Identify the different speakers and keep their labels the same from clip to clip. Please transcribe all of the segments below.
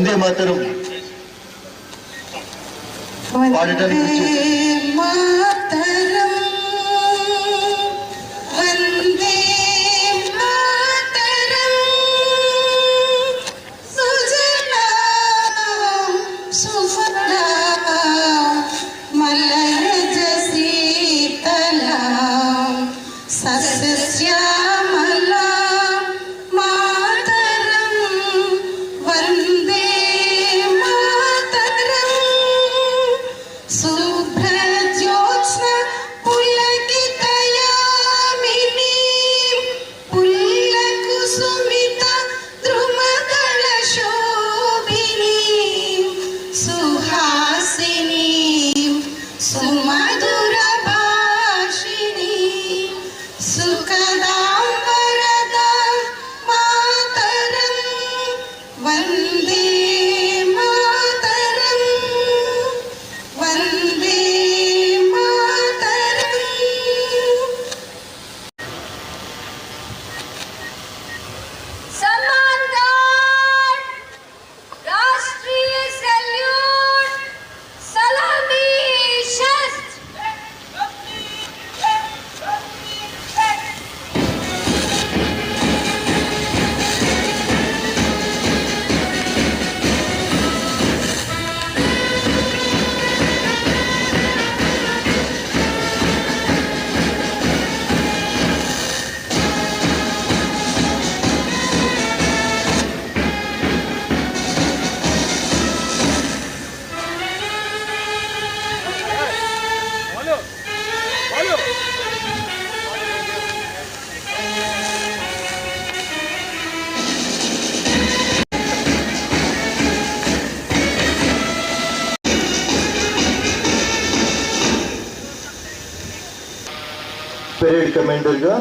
Speaker 1: వందే మాతరం పాడటానికి parade commander गा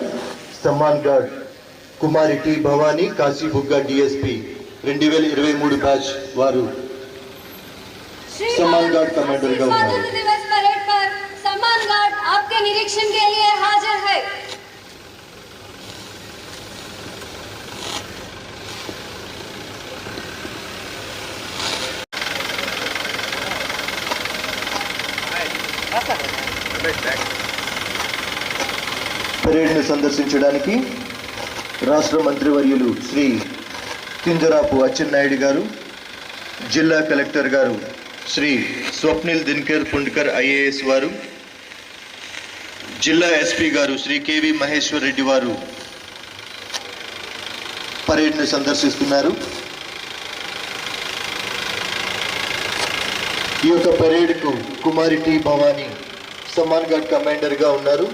Speaker 1: सम्मान गार्ड कुमारी T Bhavani Kasibugga DSP 2023 batch वारू सम्मान गार्ड कमांडर गा
Speaker 2: स्वातंत्रता दिवस परेड पर सम्मान गार्ड आपके निरीक्षण के लिए हाजिर है।
Speaker 1: परेड ను సందర్శించడానికి రాష్ట్ర మంత్రివర్యులు శ్రీ కింజరాపు అచ్చెన్నాయుడు గారు, జిల్లా కలెక్టర్ గారు శ్రీ స్వప్నిల్ దినకర్ పుండ్కర్ ఐఏఎస్ వారు, జిల్లా ఎస్పీ గారు శ్రీ కేవి మహేశ్వర్ రెడ్డి వారు పరేడ్ ను సందర్శిస్తున్నారు। ఈ యొక్క పరేడ్ కు కుమారి టి భవానీ సమ్మాన్ గార్డ్ కమాండర్ గా ఉన్నారు।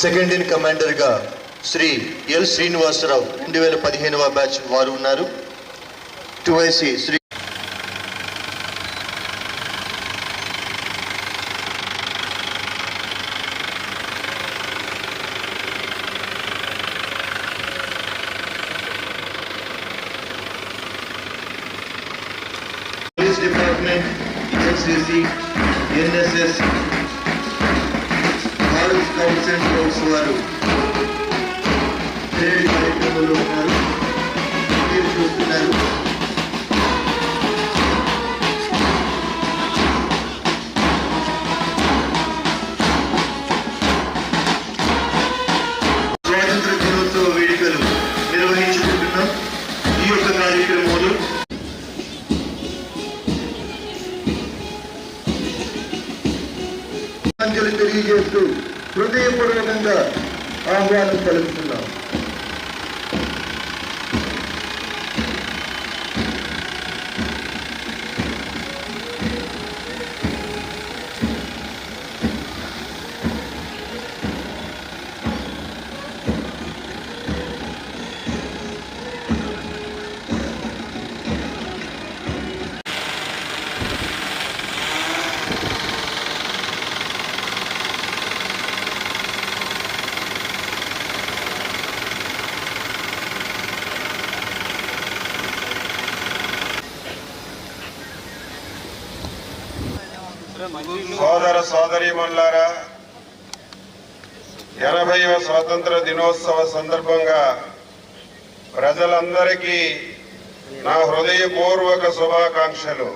Speaker 1: సెకండ్ ఇన్ కమాండర్ గా శ్రీ ఎల్ శ్రీనివాసరావు 2015వ బ్యాచ్ వారు ఉన్నారు। 2IC Shri police department, NCC, NSS, scouts and scouts వారు పరేడ్ కార్యక్రమంలో ఉన్నారు, మీరు చూస్తున్నారు। స్వాతంత్ర దినోత్సవ వేడుకలు నిర్వహించుకుంటున్నాం। ఈ యొక్క కార్యక్రమంలో తెలియజేస్తూ హృదయపూర్వకంగా ఆహ్వానం పలుకుతున్నాం।
Speaker 3: సోదర సోదరీమణులారా, 80వ స్వాతంత్ర దినోత్సవ సందర్భంగా ప్రజలందరికీ నా హృదయపూర్వక శుభాకాంక్షలు.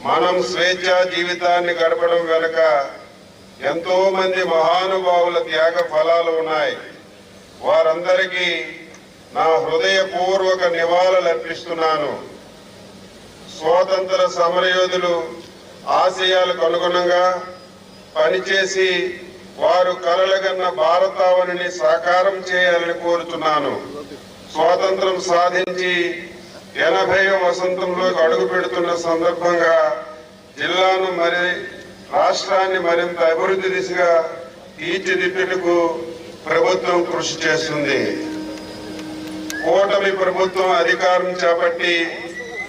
Speaker 3: మనం స్వేచ్ఛా జీవితాన్ని గడపడం వెనుక ఎంతో మంది మహానుభావుల త్యాగ ఫలాలు ఉన్నాయి. వారందరికీ నా హృదయపూర్వక నివాళులు అర్పిస్తున్నాను. స్వాతంత్ర సమరయోధులు ఆశయాలకు అనుగుణంగా పనిచేసి వారు కలలుగన్న భారతావనిని సాకారం చేయాలని కోరుతున్నాను. స్వాతంత్రం సాధించి 80వ వసంతంలోకి అడుగు పెడుతున్న సందర్భంగా జిల్లాను రాష్ట్రాన్ని మరింత అభివృద్ధి దిశగా తీర్చిదిద్దుటకు ప్రభుత్వం కృషి చేస్తుంది. కూటమి ప్రభుత్వం అధికారం చేపట్టి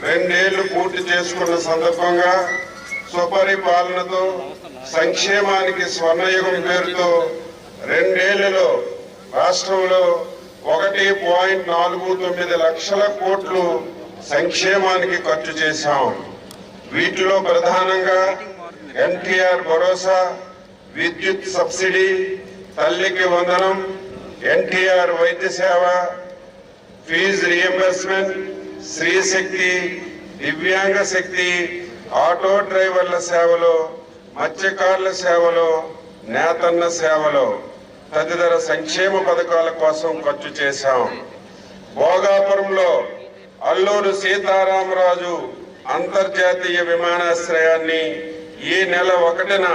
Speaker 3: 2 ఏళ్లు పూర్తి చేసుకున్న సందర్భంగా సుపరిపాలనతో సంక్షేమానికి స్వర్ణయుగం పేరుతో 2 ఏళ్లలో రాష్ట్రంలో 1.49 లక్షల కోట్లు సంక్షేమానికి ఖర్చు చేశాం. వీటిలో ప్రధానంగా ఎన్టీఆర్ భరోసా, విద్యుత్ సబ్సిడీ, తల్లికి వందనం, ఎన్టీఆర్ వైద్య సేవ, ఫీజు రియంబర్స్మెంట్, స్త్రీ శక్తి, దివ్యాంగ శక్తి, ఆటో డ్రైవర్ల సేవలో, మత్స్యకారుల సేవలో, నేతన్న సేవలో తదితర సంక్షేమ పథకాల కోసం ఖర్చు చేశాం. భోగాపురంలో అల్లూరు సీతారామరాజు అంతర్జాతీయ విమానాశ్రయాన్ని ఈ నెల 1న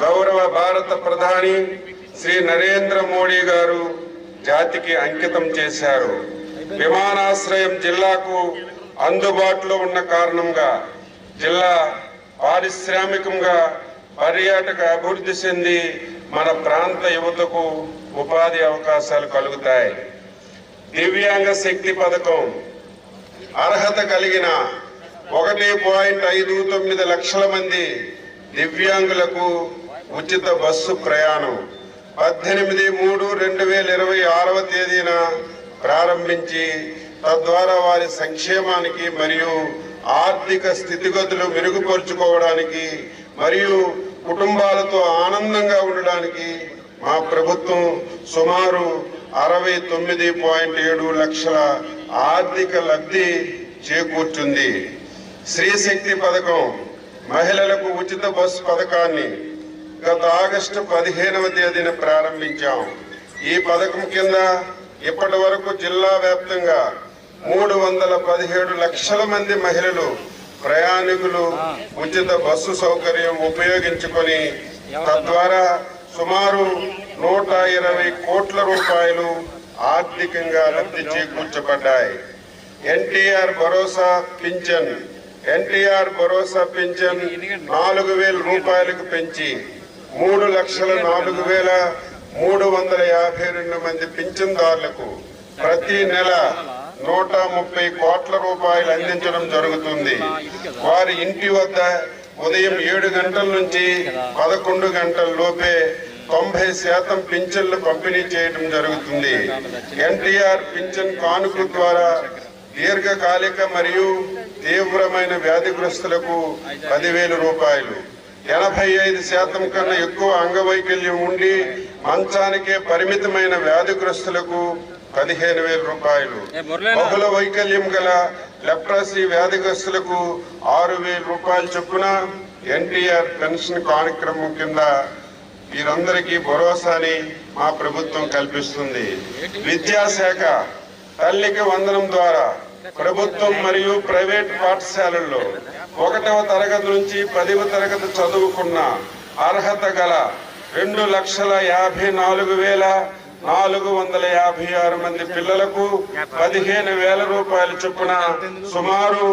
Speaker 3: గౌరవ భారత ప్రధాని శ్రీ నరేంద్ర మోడీ గారు జాతికి అంకితం చేశారు. విమానాశ్రయం జిల్లాకు అందుబాటులో ఉన్న కారణంగా జిల్లా పారిశ్రామికంగా పర్యాటక అభివృద్ధి చెంది మన ప్రాంత యువతకు ఉపాధి అవకాశాలు కలుగుతాయి. దివ్యాంగ శక్తి పథకం అర్హత కలిగిన 1.59 లక్షల మంది దివ్యాంగులకు ఉచిత బస్సు ప్రయాణం 18/3/2026వ తేదీన ప్రారంభించి తద్వారా వారి సంక్షేమానికి మరియు ఆర్థిక స్థితిగతులు మెరుగుపరుచుకోవడానికి మరియు కుటుంబాలతో ఆనందంగా ఉండడానికి మా ప్రభుత్వం సుమారు 69.7 లక్షల ఆర్థిక లబ్ధి చేకూర్చుంది. స్త్రీశక్తి పథకం మహిళలకు ఉచిత బస్సు పథకాన్ని గత ఆగస్టు 15వ తేదీన ప్రారంభించాం. ఈ పథకం కింద ఇప్పటి వరకు జిల్లా వ్యాప్తంగా 317 లక్షల మంది మహిళలు ప్రయాణికులు ఉచిత బస్సు సౌకర్యం ఉపయోగించుకొని తద్వారా సుమారు 120 కోట్ల రూపాయలు ఆర్థికంగా లబ్ధి చేకూర్చబడ్డాయి. ఎన్టీఆర్ భరోసా పింఛన్ 4,000 రూపాయలకు పెంచి 3,04,352 మంది పింఛన్దారులకు ప్రతి నెల 130 కోట్ల రూపాయలు అందించడం జరుగుతుంది. వారి ఇంటి వద్ద ఉదయం 7 గంటల నుంచి 11 గంటల లోపే 90% పింఛన్లు పంపిణీ చేయడం జరుగుతుంది. ఎన్టీఆర్ పింఛన్ కానుక ద్వారా దీర్ఘకాలిక మరియు తీవ్రమైన వ్యాధిగ్రస్తులకు 10,000 రూపాయలు, 85% కన్నా ఎక్కువ అంగవైకల్యం ఉండి మంచానికే పరిమితమైన వ్యాధిగ్రస్తులకు 15,000 రూపాయలు, బహుళ వైకల్యం గల లెప్రసీ వ్యాధిగ్రస్తులకు 6,000 రూపాయలు చొప్పున ఎన్టీఆర్ పెన్షన్ కార్యక్రమం కింద వీరందరికీ భరోసాని మా ప్రభుత్వం కల్పిస్తుంది. విద్యాశాఖ తల్లికి వందనం ద్వారా ప్రభుత్వం మరియు ప్రైవేట్ పాఠశాలల్లో 1వ తరగతి నుంచి 10వ తరగతి చదువుకున్న అర్హత గల 2,54,456 మంది పిల్లలకు 15,000 రూపాయల చొప్పున సుమారు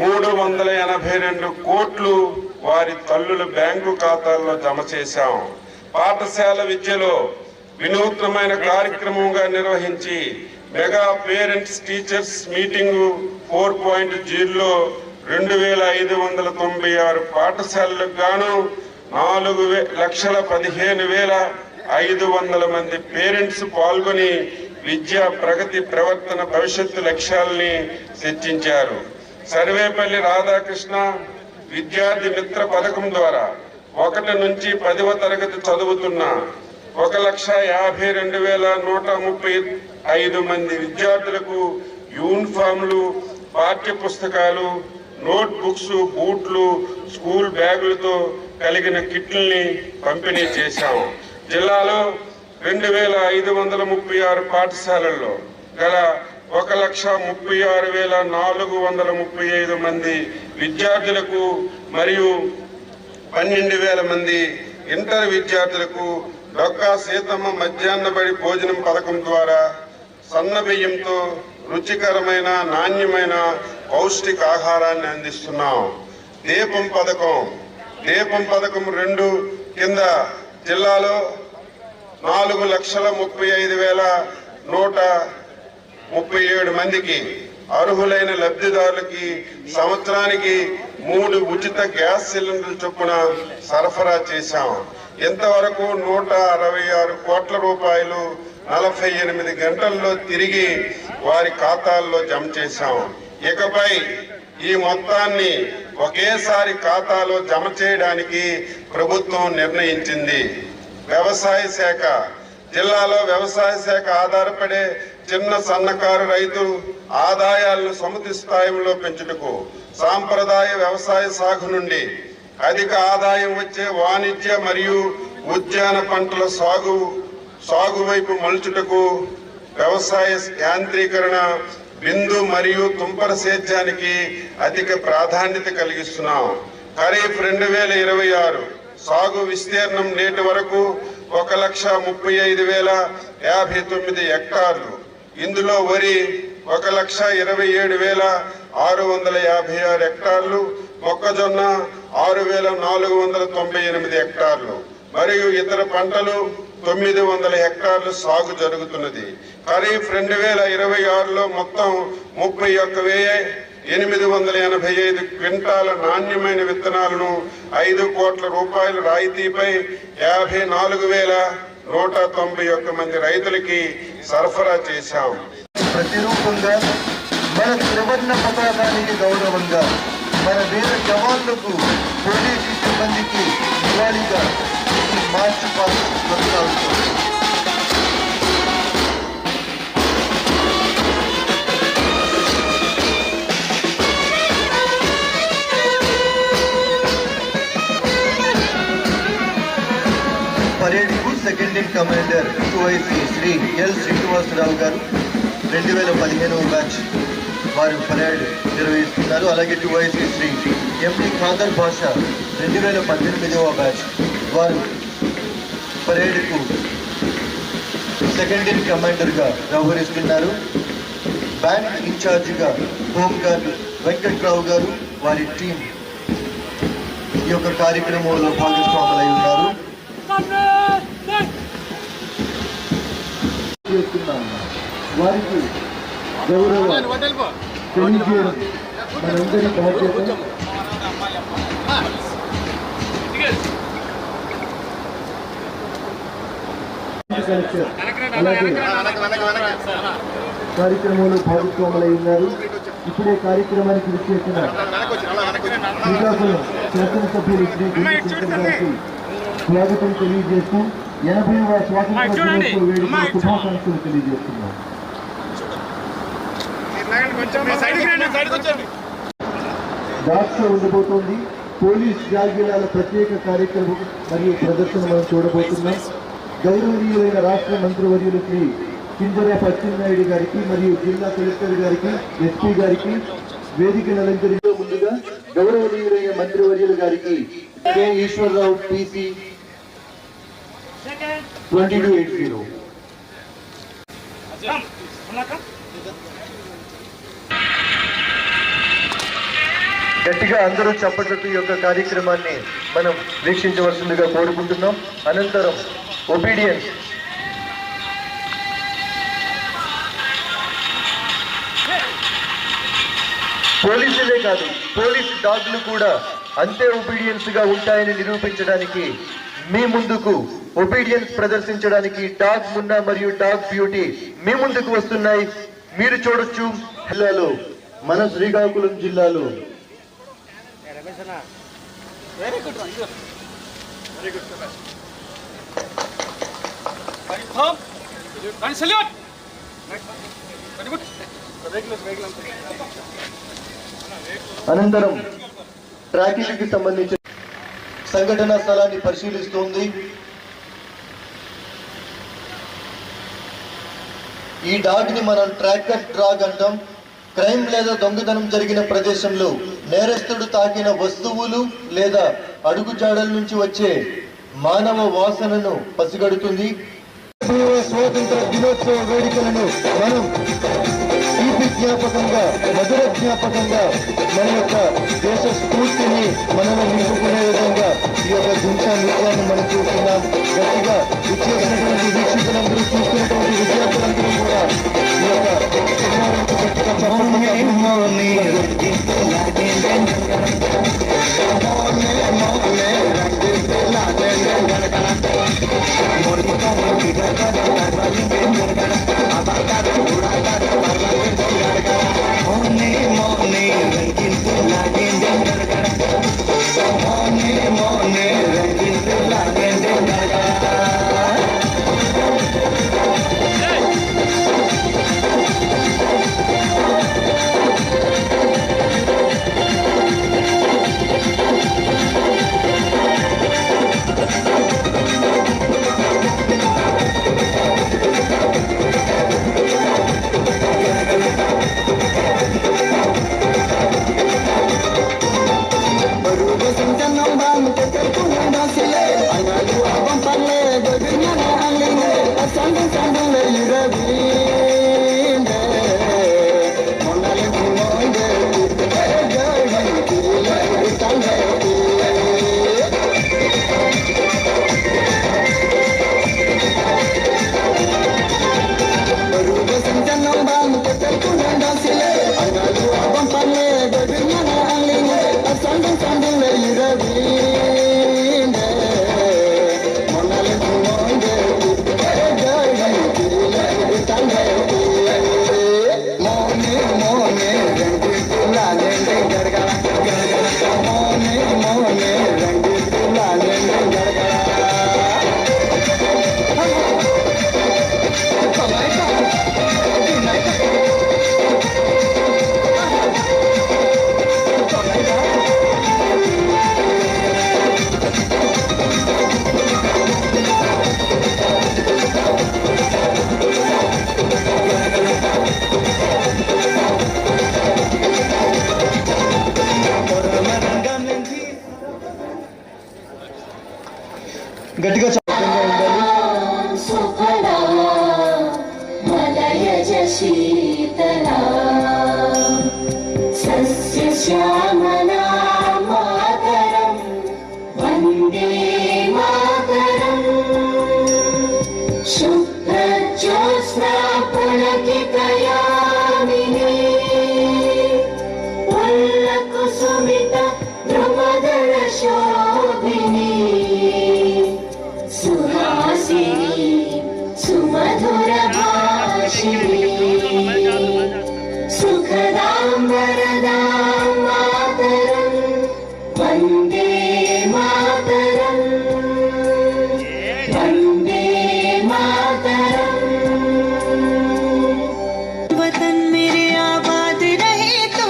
Speaker 3: 382 కోట్లు వారి తల్లుల బ్యాంకు ఖాతాల్లో జమ చేశాం. పాఠశాల విద్యలో వినూత్నమైన కార్యక్రమంగా నిర్వహించి మెగా పేరెంట్స్ టీచర్స్ మీటింగ్ 4.0లో 2,596 పాఠశాలలకు గాను 4,15,500 మంది పేరెంట్స్ పాల్గొని విద్యా ప్రగతి ప్రవర్తన భవిష్యత్తు లక్ష్యాలని చర్చించారు. సర్వేపల్లి రాధాకృష్ణ విద్యార్థి మిత్ర పథకం ద్వారా 1 నుంచి 10వ తరగతి చదువుతున్న 1,52,135 మంది విద్యార్థులకు యూనిఫామ్లు, పాఠ్య పుస్తకాలు, నోట్ బుక్స్, బూట్లు, స్కూల్ బ్యాగులతో కలిగిన కిట్లని పంపిణీ చేశాం. జిల్లాలో 2536 పాఠశాలల్లో గల 1,36,435 మంది విద్యార్థులకు మరియు 12,000 మంది ఇంటర్ విద్యార్థులకు డొక్కా సీతమ్మ మధ్యాహ్న బడి భోజనం పథకం ద్వారా సన్న బియ్యంతో రుచికరమైన నాణ్యమైన పౌష్టిక ఆహారాన్ని అందిస్తున్నాం. దీపం పథకం 2 కింద జిల్లాలో 4,35,137 మందికి అర్హులైన లబ్ధిదారులకి సంవత్సరానికి 3 ఉచిత గ్యాస్ సిలిండర్ల చొప్పున సరఫరా చేశాం. ఇంతవరకు 166 కోట్ల రూపాయలు 48 గంటల్లో తిరిగి వారి ఖాతాల్లో జమ చేశాం. ఇకపై ఈ మొత్తాన్ని ఒకేసారి ఖాతాలో జమ చేయడానికి ప్రభుత్వం నిర్ణయించింది. వ్యవసాయ శాఖ జిల్లాలో వ్యవసాయ శాఖ ఆధారపడే చిన్న సన్నకారు రైతు ఆదాయాలను సముద్ర స్థాయిలో పెంచుటకు సాంప్రదాయ వ్యవసాయ సాగు నుండి అధిక ఆదాయం వచ్చే వాణిజ్య మరియు ఉద్యాన పంటల సాగు వైపు మలుచుటకు వ్యవసాయ యాంత్రీకరణ, బిందు మరియు తుంపర సేద్యానికి అధిక ప్రాధాన్యత కలిగిస్తున్నాం. ఖరీఫ్ 2026 సాగు విస్తీర్ణం నేటి వరకు 1,35,059 హెక్టార్లు. ఇందులో వరి 1,27,656 హెక్టార్లు, మొక్కజొన్న 6,498 హెక్టార్లు మరియు ఇతర పంటలు 900 హెక్టార్లు సాగు జరుగుతున్నది. ఖరీఫ్ 2026లో మొత్తం 31,885 క్వింటాల నాణ్యమైన విత్తనాలను 5 కోట్ల రూపాయల రాయితీపై 54,191 మంది రైతులకి సరఫరా చేశాం.
Speaker 1: ప్రతిరూపంగా మన త్రివర్ణ పతాకానికి గౌరవంగా మన వీర జవాన్లకు, పోలీసు సిబ్బందికి నివాళిగా ఈ మార్చి పాస్ట్ కొనసాగుతుంది. పరేడ్కు second in commander two I C Shri L Srinivasa Rao గారు 2015వ బ్యాచ్ వారు పరేడ్ నిర్వహిస్తున్నారు. అలాగే టువైసీ శ్రీ ఎండి ఖాదర్ భాషా 2018వ బ్యాచ్ వారు పరేడ్కు సెకండ్ ఇన్ కమాండర్గా వ్యవహరిస్తున్నారు. బ్యాండ్ ఇన్ఛార్జిగా హోంగార్డ్ వెంకట్రావు గారు వారి టీం ఈ యొక్క కార్యక్రమంలో భాగస్వాములై ఉన్నారు. వారికి గౌరవ తెలియజేయడం మనందరి బాధ్యత. అలాగే కార్యక్రమంలో భాగస్వాములై ఉన్నారు. ఇప్పుడే కార్యక్రమానికి విచ్చేసిన శ్రీకాకుళం శాసనసభ్యులు శ్రీ గుండెశంకర్ గారికి స్వాగతం తెలియజేస్తూ 80వ స్వాతంత్ర దినోత్సవ వేడుకల శుభాకాంక్షలు తెలియజేస్తున్నాం. డాక్స్ ఉండబోతోంది. పోలీస్ జాగీరాల ప్రత్యేక కార్యక్రమం మరియు ప్రదర్శన మనం చూడబోతున్నాం. గౌరవనీయులైన రాష్ట్ర మంత్రివర్యులు శ్రీ కింజరాపు అచ్చెన్నాయుడు గారికి మరియు జిల్లా కలెక్టర్ గారికి, ఎస్పీ గారికి వేదికను అలంకరించే ముందుగా గౌరవనీయులైన మంత్రివర్యులు గారికి కె ఈశ్వరరావు PC 2280. గట్టిగా అందరూ చప్పట్లతో ఈ యొక్క కార్యక్రమాన్ని మనం వీక్షించవలసిందిగా కోరుకుంటున్నాం. అనంతరం ఒబీడియన్స్ పోలీసులే కాదు, పోలీస్ డాగ్లు కూడా అంతే ఒబీడియన్స్ గా ఉంటాయని నిరూపించడానికి మీ ముందుకు ఒబీడియన్స్ ప్రదర్శించడానికి డాగ్ మున్నా మరియు డాగ్ బ్యూటీ మీ ముందుకు వస్తున్నాయి. మీరు చూడొచ్చు. జిల్లాలో మన శ్రీకాకుళం జిల్లాలో అనంతరం ట్రాకింగ్ కి సంబంధించిన సంఘటనా స్థలాన్ని పరిశీలిస్తోంది. ఈ డాగ్ ని మనం ట్రాకర్ డాగ్ అంటాం. క్రైమ్ లేదా దొంగతనం జరిగిన ప్రదేశంలో నేరస్తుడు తాకిన వస్తువులు లేదా అడుగుజాడల నుంచి వచ్చే మానవ వాసనను పసిగడుతుంది. స్వాతంత్ర దినోత్సవ వేడుకలను మనం తీపి జ్ఞాపకంగా, మధుర జ్ఞాపకంగా మన యొక్క దేశ స్ఫూర్తిని మనలో నింపుకునే విధంగా ఈ యొక్క దించా నృత్యాన్ని మనం చూస్తున్నాం. గట్టిగా ఇచ్చేసినటువంటి వీక్షకులందరూ, చూస్తున్నటువంటి విద్యార్థులందరూ కూడా ఈ యొక్క గట్టిగా
Speaker 4: శీతలా సస్య శ్యామలా మాతరం వందే మాతరం శుభ్రజ్యోత్స్నా పులకితయామినీ ఉల్లకుసుమిత ద్రుమదళ శోభినీ సుహాసినీ సుమధుర భాషిణీ సుఖదాం వరదాం మాతరం వందే మాతరం వందే మాతరం
Speaker 5: वतन मेरे आबाद रहे तू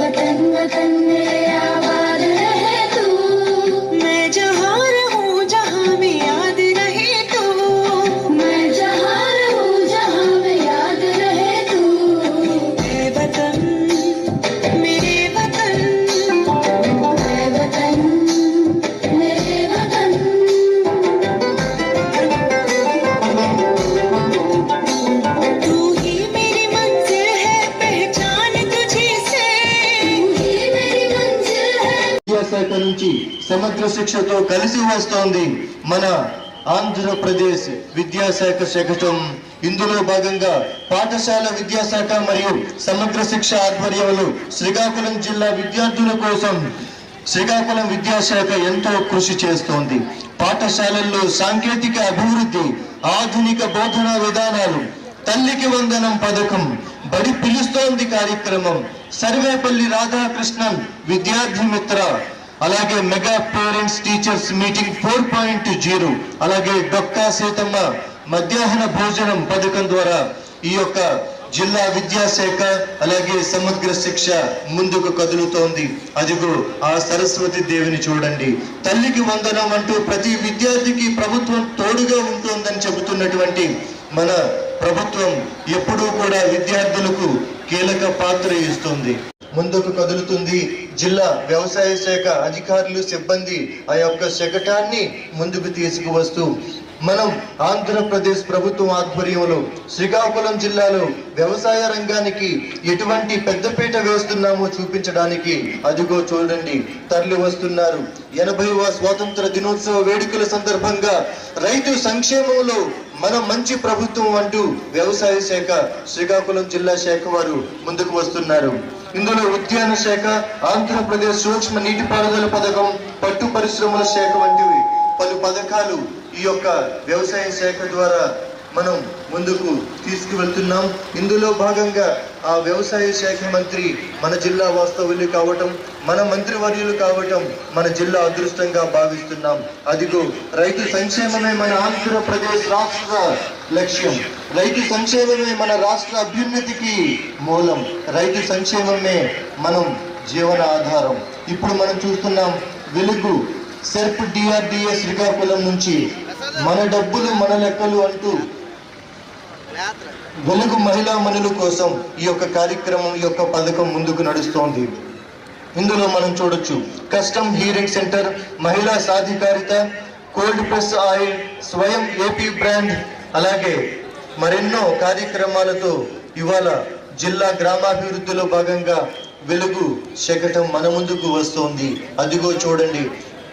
Speaker 4: वतन वतन मेरे आबाद रहे तू
Speaker 5: मैं जहाँ रहूँ जहाँ में याद रहे तू
Speaker 4: मैं जहाँ रहूँ जहाँ में याद रहे तू
Speaker 5: ऐ वतन मेरे वतन
Speaker 4: ऐ वतन मेरे वतन
Speaker 5: तू ही मेरी मंजिल है पहचान तुझी से
Speaker 4: तू ही मेरी मंजिल है
Speaker 1: విద్యాశాఖ నుంచి సమగ్ర శిక్షతో కలిసి వస్తోంది మన ఆంధ్రప్రదేశ్ విద్యాశాఖ శకటం. ఇందులో భాగంగా పాఠశాల విద్యాశాఖ మరియు సమగ్ర శిక్ష ఆధ్వర్యంలో శ్రీకాకుళం జిల్లా విద్యార్థుల కోసం శ్రీకాకుళం విద్యాశాఖ ఎంతో కృషి చేస్తోంది. పాఠశాలల్లో సాంకేతిక అభివృద్ధి, ఆధునిక బోధనా విధానాలు, తల్లికి వందనం పథకం, బడి పిలుస్తోంది కార్యక్రమం, సర్వేపల్లి రాధాకృష్ణన్ విద్యార్థి మిత్ర, అలాగే మెగా పేరెంట్స్ టీచర్స్ మీటింగ్ 4.0, అలాగే డొక్కా సీతమ్మ మధ్యాహ్న భోజనం పథకం ద్వారా ఈ యొక్క జిల్లా విద్యాశాఖ అలాగే సమగ్ర శిక్ష ముందుకు కదులుతోంది. అదిగో ఆ సరస్వతి దేవిని చూడండి. తల్లికి వందనం అంటూ ప్రతి విద్యార్థికి ప్రభుత్వం తోడుగా ఉంటుందని చెబుతున్నటువంటి మన ప్రభుత్వం ఎప్పుడూ కూడా విద్యార్థులకు కీలక పాత్ర ఇస్తుంది, ముందుకు కదులుతుంది. జిల్లా వ్యవసాయ శాఖ అధికారులు సిబ్బంది ఆ యొక్క శకటాన్ని ముందుకు తీసుకువస్తూ మనం ఆంధ్రప్రదేశ్ ప్రభుత్వం ఆధ్వర్యంలో శ్రీకాకుళం జిల్లాలో వ్యవసాయ రంగానికి ఎటువంటి పెద్దపీట వేస్తున్నామో చూపించడానికి అదిగో చూడండి తరలి వస్తున్నారు. 80వ స్వాతంత్ర దినోత్సవ వేడుకల సందర్భంగా రైతు సంక్షేమంలో మన మంచి ప్రభుత్వం అంటూ వ్యవసాయ శాఖ శ్రీకాకుళం జిల్లా శాఖ వారు ముందుకు వస్తున్నారు. ఇందులో ఉద్యాన శాఖ, ఆంధ్రప్రదేశ్ సూక్ష్మ నీటిపారుదల పథకం, పట్టు పరిశ్రమల శాఖ వంటివి పలు పథకాలు ఈ యొక్క వ్యవసాయ శాఖ ద్వారా మనం ముందుకు తీసుకువెళ్తున్నాం. ఇందులో భాగంగా ఆ వ్యవసాయ శాఖ మంత్రి మన జిల్లా వాస్తవ్యులు కావటం, మన మంత్రివర్యులు కావటం మన జిల్లా అదృష్టంగా భావిస్తున్నాం. అదిగో రైతు సంక్షేమమే మన ఆంధ్రప్రదేశ్ రాష్ట్ర లక్ష్యం. రైతు సంక్షేమమే మన రాష్ట్ర అభ్యున్నతికి మూలం. రైతు సంక్షేమమే మనం జీవన ఆధారం. ఇప్పుడు మనం చూస్తున్నాం వెలుగు సెర్ప్ డిఆర్డిఏ శ్రీకాకుళం నుంచి మన డబ్బులు మన లెక్కలు అంటూ వెలుగు మహిళా మనుల కోసం ఈ యొక్క కార్యక్రమం, ఈ యొక్క పథకం ముందుకు నడుస్తోంది. ఇందులో మనం చూడొచ్చు కస్టమ్ హీరింగ్ సెంటర్, మహిళా సాధికారిత, కోల్డ్ ప్రెస్ ఆయిల్, స్వయం ఏపీ బ్రాండ్, అలాగే మరెన్నో కార్యక్రమాలతో ఇవాళ జిల్లా గ్రామాభివృద్ధిలో భాగంగా వెలుగు శకటం మన ముందుకు వస్తోంది. అదిగో చూడండి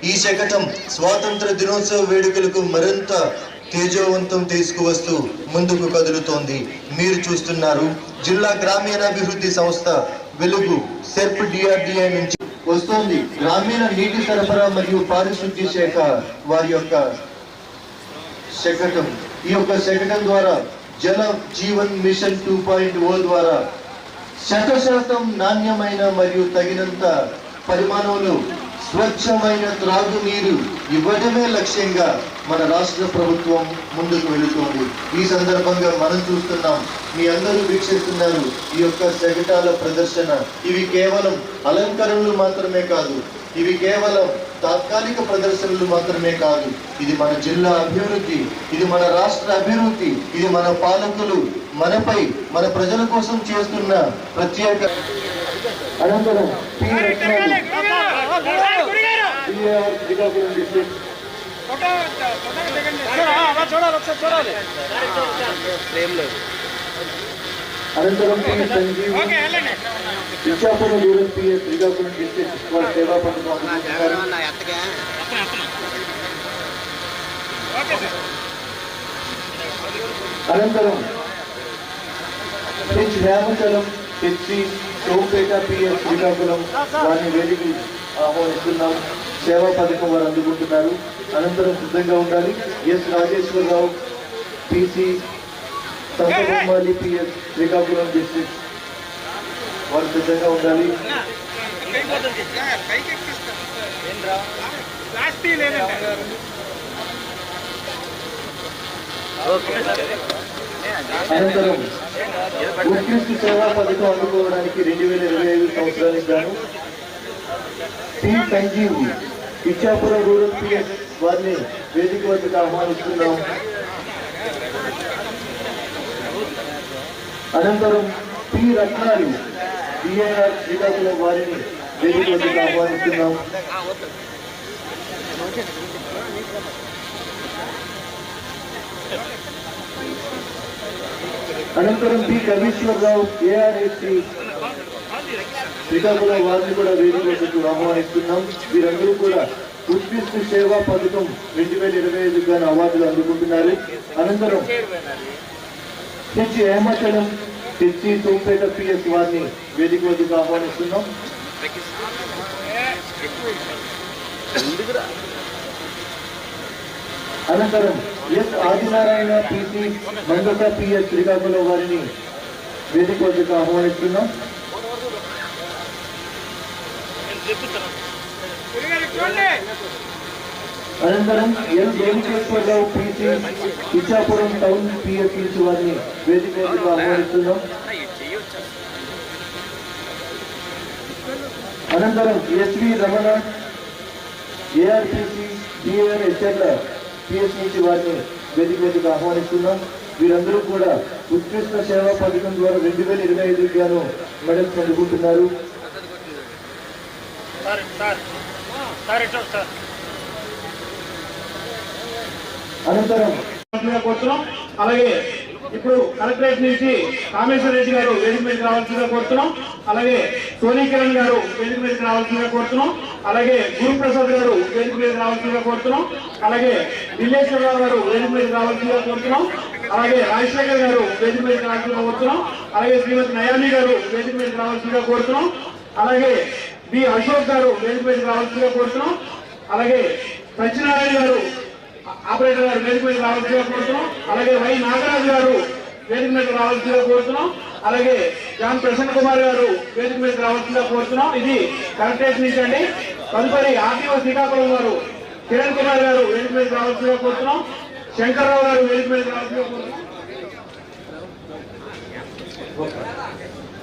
Speaker 1: ఈ శకటం స్వాతంత్ర దినోత్సవ వేడుకలకు మరింత తేజోవంతం తీసుకువస్తూ ముందుకు కదులుతోంది. మీరు చూస్తున్నారు జిల్లా గ్రామీణాభివృద్ధి సంస్థ వెలుగు సెర్ప్ డిఆర్డిఐ నుంచి వస్తోంది. గ్రామీణ నీటి సరఫరా మరియు పారిశుద్ధ్య శాఖ వారి యొక్క శకటం. ఈ యొక్క శకటం ద్వారా జల జీవన్ మిషన్ 2.0 ద్వారా 100% నాణ్యమైన మరియు తగినంత పరిమాణంలో స్వచ్ఛమైన త్రాగునీరు ఇవ్వడమే లక్ష్యంగా మన రాష్ట్ర ప్రభుత్వం ముందుకు వెళుతోంది. ఈ సందర్భంగా మనం చూస్తున్నాం, మీ అందరూ వీక్షిస్తున్నారు ఈ యొక్క శకటాల ప్రదర్శన. ఇవి కేవలం అలంకరణలు మాత్రమే కాదు, ఇవి కేవలం తాత్కాలిక ప్రదర్శనలు మాత్రమే కాదు. ఇది మన జిల్లా అభివృద్ధి, ఇది మన రాష్ట్ర అభివృద్ధి, ఇది మన పాలకులు మనపై, మన ప్రజల కోసం చేస్తున్న ప్రత్యేక. అనంతరం శ్రీకాకుళం డిస్ట్రిక్ట్ అనంతరం Ichchapuram rural PS Srikakulam district వారి సేవా పథకం అందుకుంటున్నారు. అనంతరం హేమచలం హెచ్సి సోంపేట పిఎస్ శ్రీకాకుళం వారిని వేదికలు ఆహ్వానిస్తున్నాం. సేవా పథకం వారు అందుకుంటున్నారు. అనంతరం సిద్ధంగా ఉండాలి. S Rajeswara Rao PC Santhakumari PS Srikakulam district వారు సిద్ధంగా ఉండాలి. అనంతరం ఉత్కృష్ట సేవా పథకం అందుకోవడానికి 2025 సంవత్సరానికి గాను T Sanjeev Ichchapuram rural PS వారిని వేదిక వద్దకు ఆహ్వానిస్తున్నాం. అనంతరం పి రత్నాలు బిఐఆర్ శ్రీకాకుళం వారిని వేదిక వద్దకు ఆహ్వానిస్తున్నాం. అనంతరం పి కవీశ్వరరావు ఏఆర్ఎస్సి శ్రీకాకుళం వారిని కూడా వేదిక వద్దకు ఆహ్వానిస్తున్నాం. వీరందరూ కూడా ఉత్కృష్ట సేవా పథకం 2025 గాను అవార్డులు అందుకుంటున్నారు. అనంతరం H Hemachalam HC Sompeta PS వారిని వేదిక వద్దకు ఆహ్వానిస్తున్నాం. అనంతరం S Adinarayana PC Mangala PS Srikakulam వారిని వేదిక వద్దకు ఆహ్వానిస్తున్నాం. అనంతరం L Devikeswararao PC Ichchapuram town PSC వారిని వేదిక వద్దకు ఆహ్వానిస్తున్నాం. అనంతరం SV Ramana ARPC DR HL PS నుంచి వారిని వేదిక మీదకి ఆహ్వానిస్తున్నాం. వీరందరూ కూడా ఉత్కృష్ట సేవా పథకం ద్వారా 2025 గాను మెడల్స్ అందుకుంటున్నారు.
Speaker 6: అనంతరం కోరుతున్నాం. అలాగే ఇప్పుడు కలెక్టరేట్ నుంచి కామేశ్వర రెడ్డి గారు వేదిక మీదకి రావాల్సిందిగా కోరుతున్నాం. అలాగే సోనీ కిరణ్ గారు వేదిక మీదకి రావాల్సిందిగా కోరుతున్నాం. అలాగే గురుప్రసాద్ గారు వేదిక మీదకి రావాల్సిందిగా కోరుతున్నాం. అలాగే విల్లేశ్వరరావు గారు వేదిక మీదకి రావాల్సిందిగా కోరుతున్నాం. అలాగే రాజశేఖర్ గారు వేదిక మీదకి రావాల్సిందిగా కోరుతున్నాం. అలాగే శ్రీమతి నయామి గారు వేదిక మీదకి రావాల్సిందిగా కోరుతున్నాం. అలాగే బి అశోక్ గారు వేదిక మీదకి రావాల్సిందిగా కోరుతున్నాం. అలాగే సత్యనారాయణ గారు ఆపరేటర్ గారు వేదిక మీదకి రావాల్సిందిగా కోరుతున్నాం. అలాగే వై నాగరాజు గారు వేదిక మీదకి రావాల్సిందిగా కోరుతున్నాం. అలాగే జాన్ ప్రసన్న కుమార్ గారు వేదిక మీదకి రావాల్సిందిగా కోరుతున్నాం. ఇది కలెక్టరేట్ నుంచి అండి. తదుపరి ఆర్టీఓ శ్రీకాకుళం గారు కిరణ్ కుమార్ గారు వేదిక మీదకి రావాల్సిందిగా కోరుతున్నాం. శంకర్రావు గారు వేదిక మీదకి రావాల్సిందిగా కోరుతున్నాం.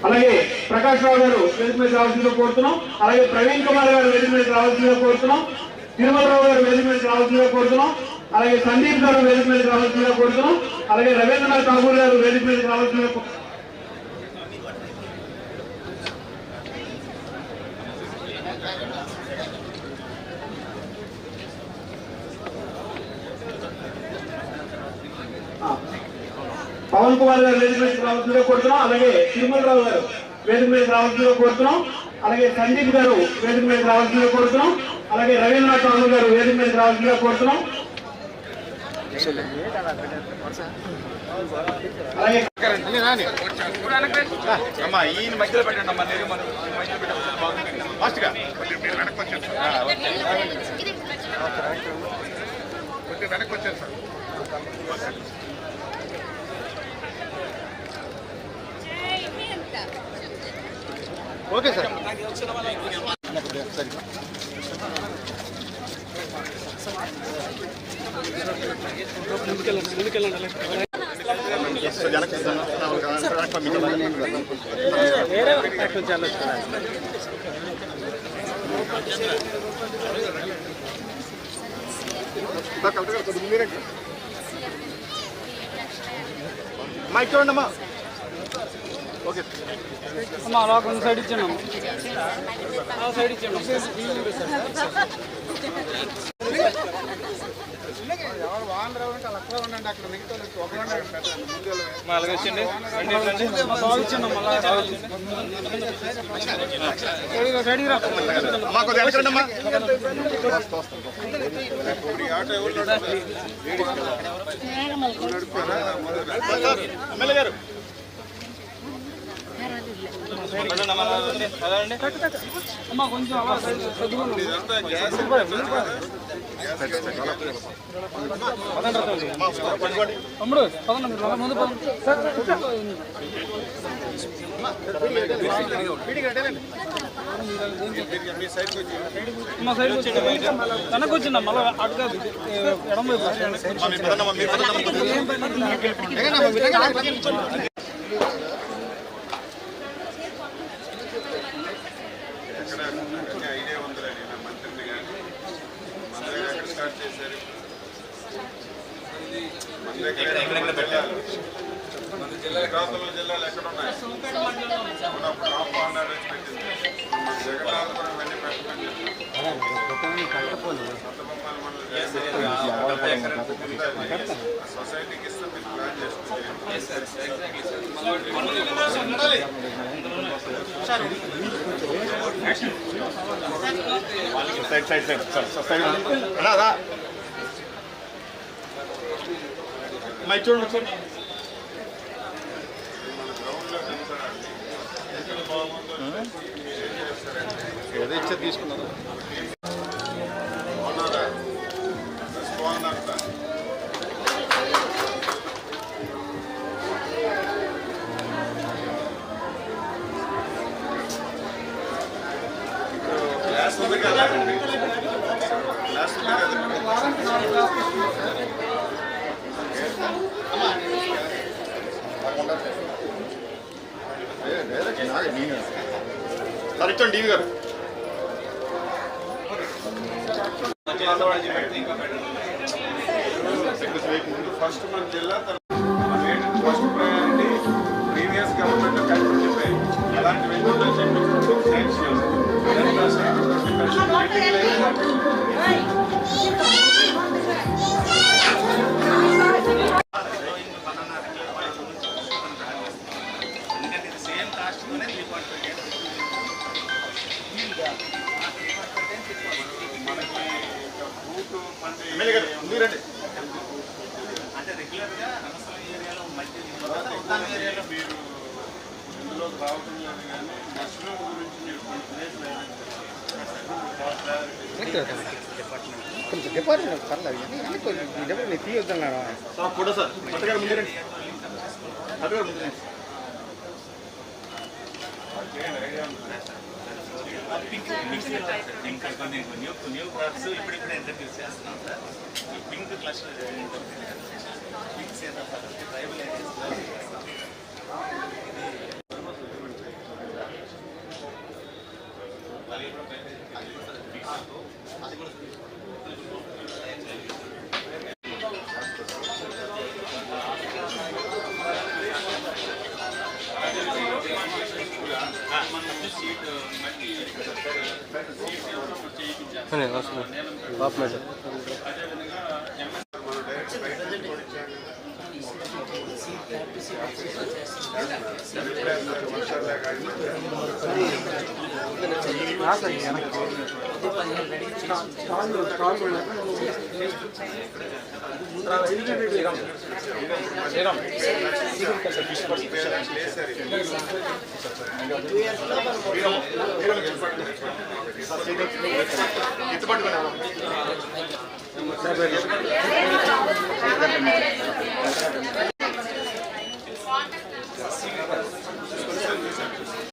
Speaker 6: అలాగే ప్రకాష్ రావు గారు వేదిక మీదకి రావాల్సిందిగా కోరుతున్నాం. అలాగే ప్రవీణ్ కుమార్ గారు వేదిక మీదకి రావాల్సిందిగా కోరుతున్నాం. తిరుమలరావు గారు వేదిక మీదకి రావాల్సిందిగా కోరుతున్నాం. అలాగే సందీప్ గారు వేదిక మీదకి రావాల్సిందిగా కోరుతున్నాం. అలాగే రవీంద్రనాథ్ ఠాగూర్ గారు వేదిక మీదకి రావాల్సిందిగా పవన్ కుమార్ గారు వేదిక మీదకి రావాల్సిందిగా కోరుతున్నాం. అలాగే తిరుమలరావు గారు వేదిక మీదకి రావాల్సిందిగా కోరుతున్నాం. అలాగే సందీప్ గారు వేదిక మీదకి రావాల్సిందిగా కోరుతున్నాం. అలాగే రవీంద్రనాథ్ ఠాగూర్ గారు వేదిక మీదకి రావాల్సిందిగా కోరుతున్నాం. అలాగే
Speaker 7: అమ్మా ఈయన మధ్యలో పెట్టండి అమ్మా నేను ఫాస్ట్గా కొంచెం వెనక్కి వచ్చారు సార్. Okay sir. మైక్ చూడండి అమ్మా. ఓకే
Speaker 8: అమ్మా అలా కొంచెం సైడ్ ఇచ్చాను సైడ్ ఇచ్చాను
Speaker 7: ఎవరు వాహన రావు అంటే అలా అక్కడ ఉండండి. అక్కడ మిగతా ఒక
Speaker 8: అలాగే వచ్చండి
Speaker 7: మాకు ఎక్కడమ్మా ఎమ్మెల్యే గారు
Speaker 8: అమ్మా కొంచెం అలా తమ్ముడు పదండి మీరు ముందు పదండి మా సైడ్ వచ్చింది వెనక్కి వచ్చిందా మళ్ళీ అటుగా ఎడం
Speaker 3: ఐడియా ఉందిరా నేను మంత్రిని కానీ మన దగ్గర ఎక్కడ స్టార్ట్ చేశారు మన దగ్గర శ్రీకాకుళం జిల్లాలు ఎక్కడ ఉన్నాయి అప్పుడు ఆహ్వానాలు వచ్చి పెట్టింది జగన్నాథపురం ఇవన్నీ పెట్టండి సొసైటీకి ఇస్తే మీరు ప్లాన్
Speaker 7: మైక్ చూడండి సార్. ఏదో ఇచ్చే తీసుకున్నారు. సార్ ఇచ్చండి డీవీ గారు
Speaker 3: ఫస్ట్ మన జిల్లా ఫస్ట్ ప్రయారిటీ ప్రీవియస్ గవర్నమెంట్ కట్టుబడి చెప్పాయి అలాంటి వెంటనే
Speaker 7: అంటే రెగ్యులర్గా అనసరం ఏరియాలో మల్టీ ఉద్దాన ఏరియాలో మీరు ఇందులోకి రావడం లేదు కానీ మష్రూమ్ గురించి మీరు
Speaker 9: కొంచెం డిపార్ట్మెంట్ పర్లేదు కానీ కొంచెం డిపార్ట్మెంట్ తీయొద్దన్నాడు
Speaker 6: ఫోటో సార్ పట్టగారు ముందు రండి పట్టగారు ముందు రండి
Speaker 7: ఇంకా కొన్ని న్యూ క్రాప్స్ ఇప్పుడిప్పుడే ఇంట్రడ్యూస్ చేస్తున్నాం సార్ ఈ పింక్ క్లస్టర్ పింక్స్ ఏదైనా ట్రైబల్ ఏరియాస్లో ఎత్తుపట్టుకున్నాము